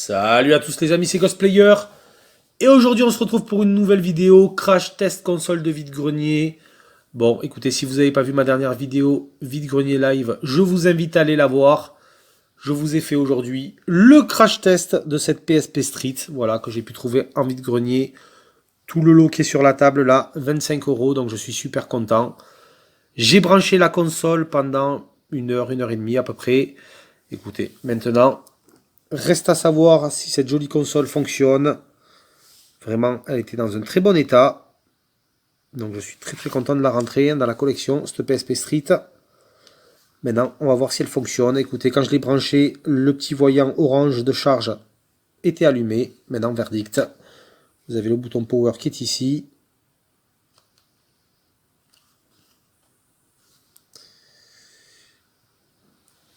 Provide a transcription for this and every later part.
Salut à tous les amis, c'est Cosplayer. Et aujourd'hui on se retrouve pour une nouvelle vidéo, crash test console de vide-grenier. Bon, écoutez, si vous n'avez pas vu ma dernière vidéo vide-grenier live, je vous invite à aller la voir. Je vous ai fait aujourd'hui le crash test de cette PSP Street, voilà, que j'ai pu trouver en vide-grenier. Tout le lot qui est sur la table là, 25 €, donc je suis super content. J'ai branché la console pendant une heure et demie à peu près. Écoutez, maintenant, reste à savoir si cette jolie console fonctionne. Vraiment, elle était dans un très bon état. Donc je suis très content de la rentrer dans la collection, cette PSP Street. Maintenant, on va voir si elle fonctionne. Écoutez, quand je l'ai branché, le petit voyant orange de charge était allumé. Maintenant, verdict. Vous avez le bouton power qui est ici.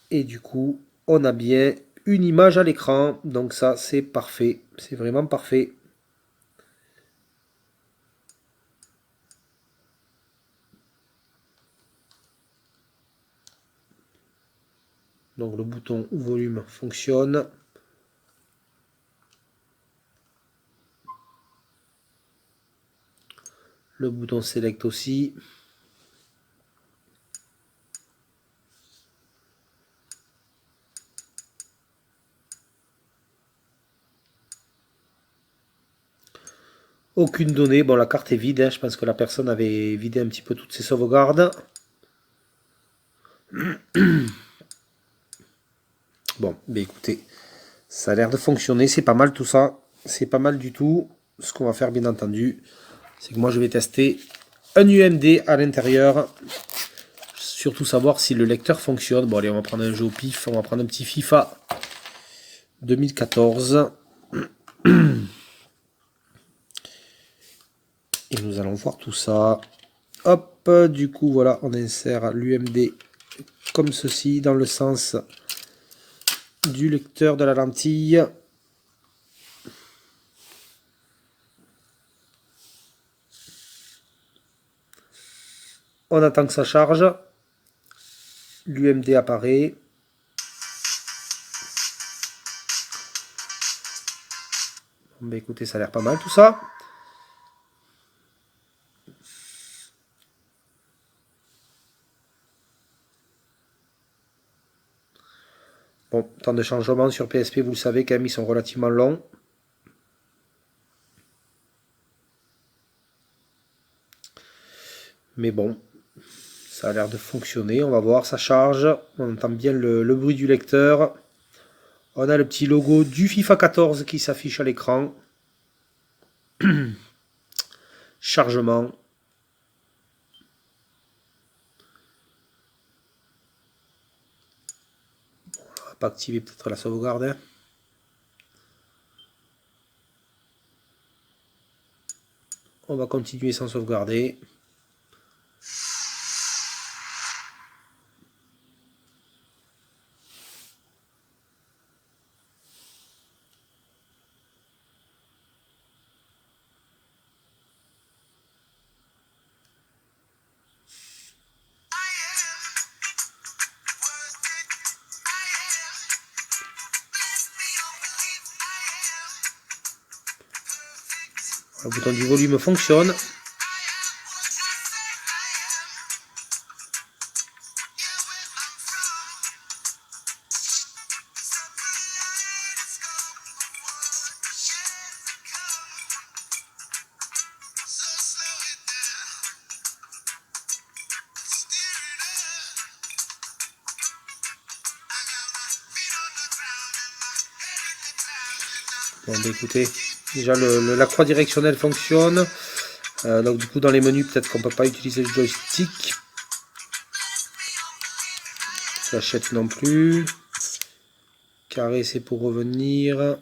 Et du coup, on a bien une image à l'écran. Donc ça, c'est parfait. C'est vraiment parfait. Donc le bouton volume fonctionne. Le bouton select aussi. Aucune donnée. Bon, la carte est vide. Hein. Je pense que la personne avait vidé un petit peu toutes ses sauvegardes. Bon, ben écoutez, ça a l'air de fonctionner. C'est pas mal tout ça. C'est pas mal du tout. Ce qu'on va faire, bien entendu, c'est que moi, je vais tester un UMD à l'intérieur. Surtout savoir si le lecteur fonctionne. Bon, allez, on va prendre un jeu au pif. On va prendre un petit FIFA 2014. Et nous allons voir tout ça. Hop, du coup, voilà, on insère l'UMD comme ceci, dans le sens du lecteur de la lentille. On attend que ça charge. L'UMD apparaît. Bon, bah écoutez, ça a l'air pas mal tout ça. Bon, temps de changement sur PSP, vous le savez quand même, ils sont relativement longs. Mais bon, ça a l'air de fonctionner. On va voir, ça charge. On entend bien le bruit du lecteur. On a le petit logo du FIFA 14 qui s'affiche à l'écran. Chargement. On va pas activer peut-être la sauvegarde. Hein. On va continuer sans sauvegarder. Le bouton du volume fonctionne. Bon, bah écoutez, déjà la croix directionnelle fonctionne. Donc du coup dans les menus peut-être qu'on peut pas utiliser le joystick. Flashette non plus. Carré c'est pour revenir.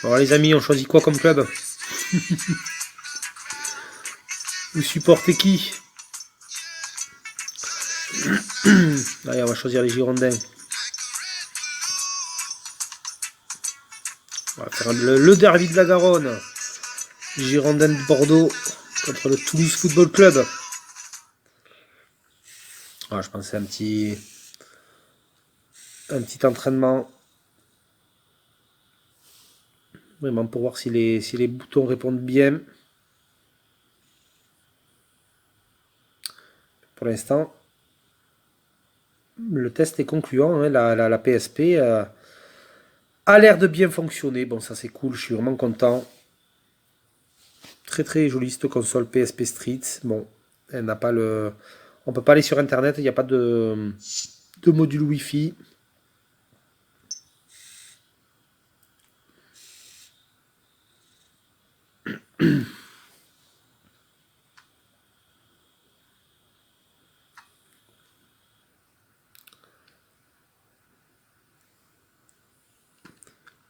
Alors les amis, on choisit quoi comme club? Vous supportez qui? Allez, on va choisir les Girondins. On va faire le derby de la Garonne. Girondins de Bordeaux contre le Toulouse Football Club. Ah, je pense que c'est un petit entraînement. Vraiment pour voir si les boutons répondent bien. Pour l'instant, le test est concluant. Hein. La PSP a l'air de bien fonctionner. Bon, ça c'est cool, je suis vraiment content. Très très jolie cette console PSP Street. Bon, elle n'a pas le... On peut pas aller sur internet, il n'y a pas de module Wi-Fi.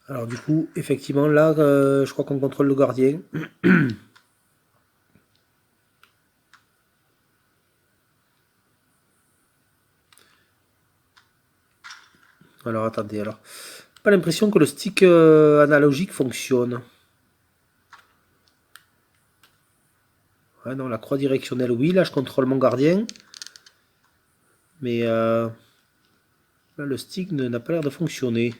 Alors du coup, effectivement, là, je crois qu'on contrôle le gardien. Alors attendez, alors. Pas l'impression que le stick analogique fonctionne. Ouais, non, la croix directionnelle, oui, là je contrôle mon gardien. Mais là, le stick n'a pas l'air de fonctionner.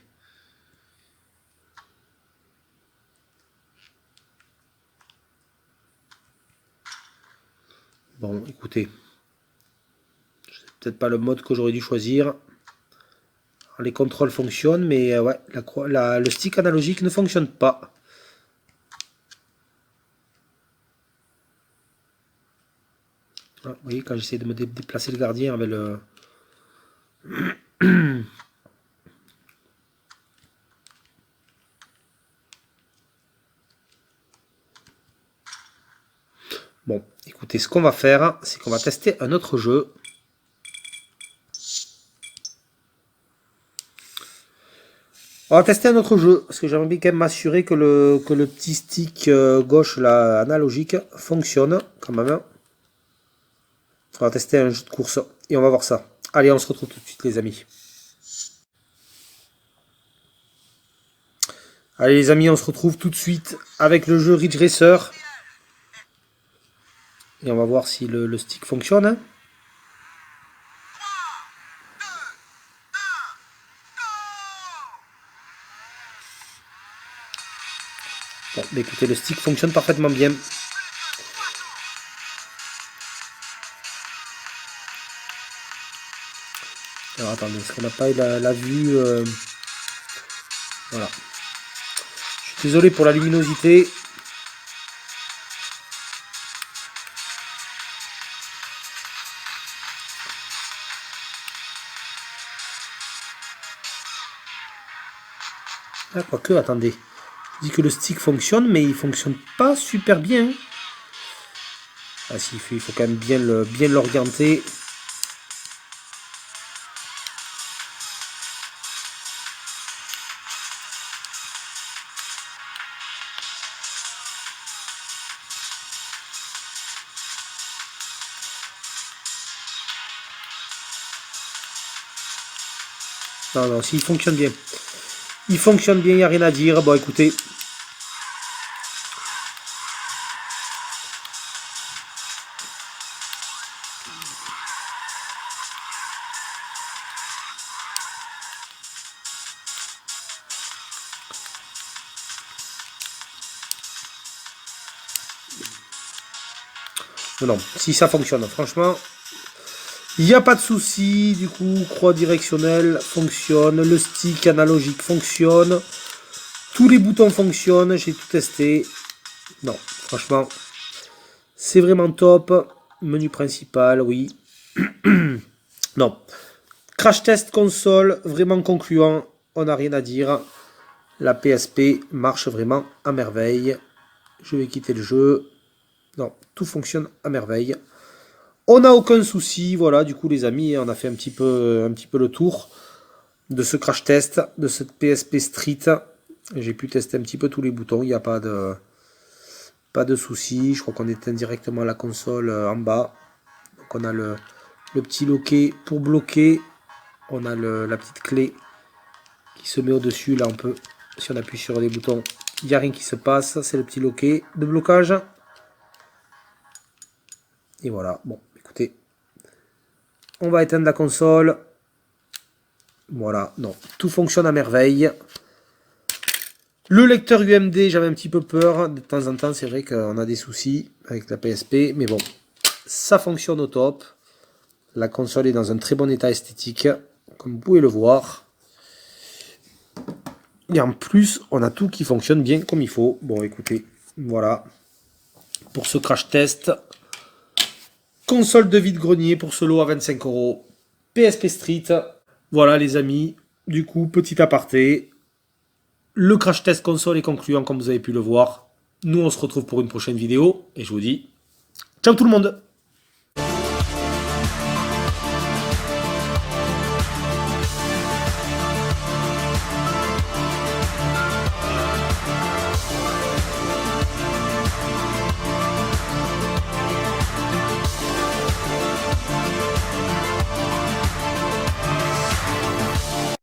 Bon, écoutez. C'est peut-être pas le mode que j'aurais dû choisir. Alors, les contrôles fonctionnent, mais ouais, le stick analogique ne fonctionne pas. Ah, vous voyez, quand j'essaie de me déplacer le gardien avec le... Bon, écoutez, ce qu'on va faire, c'est qu'on va tester un autre jeu. On va tester un autre jeu, parce que j'aimerais bien quand même m'assurer que le petit stick gauche, là, analogique, fonctionne quand même. On va tester un jeu de course, et on va voir ça. Allez, on se retrouve tout de suite, les amis. Allez, les amis, on se retrouve tout de suite avec le jeu Ridge Racer. Et on va voir si le stick fonctionne. Hein. Bon, bah écoutez, le stick fonctionne parfaitement bien. Alors attendez, est-ce qu'on n'a pas eu la vue Voilà. Je suis désolé pour la luminosité. Ah, quoique, attendez. Je dis que le stick fonctionne, mais il fonctionne pas super bien. Ah si, il faut quand même bien l'orienter. Non, non, si, il fonctionne bien. Il fonctionne bien, il n'y a rien à dire. Bon, écoutez. Non, si ça fonctionne, franchement, il n'y a pas de souci. Du coup, croix directionnelle fonctionne, le stick analogique fonctionne, tous les boutons fonctionnent, j'ai tout testé. Non, franchement, c'est vraiment top. Menu principal, oui. Non, crash test console, vraiment concluant, on n'a rien à dire. La PSP marche vraiment à merveille. Je vais quitter le jeu. Non, tout fonctionne à merveille. On n'a aucun souci, voilà, du coup les amis, on a fait un petit peu le tour de ce crash test, de cette PSP Street. J'ai pu tester un petit peu tous les boutons, il n'y a pas Pas de souci, je crois qu'on éteint directement la console en bas. Donc on a le petit loquet pour bloquer. On a la petite clé qui se met au-dessus. Là on peut, si on appuie sur les boutons, il n'y a rien qui se passe. C'est le petit loquet de blocage. Et voilà, bon, écoutez. On va éteindre la console. Voilà, non, tout fonctionne à merveille. Le lecteur UMD, j'avais un petit peu peur. De temps en temps, c'est vrai qu'on a des soucis avec la PSP. Mais bon, ça fonctionne au top. La console est dans un très bon état esthétique, comme vous pouvez le voir. Et en plus, on a tout qui fonctionne bien comme il faut. Bon, écoutez, voilà. Pour ce crash test, console de vide-grenier pour ce lot à 25 €. PSP Street. Voilà les amis. Du coup, petit aparté. Le crash test console est concluant comme vous avez pu le voir. Nous, on se retrouve pour une prochaine vidéo. Et je vous dis, ciao tout le monde!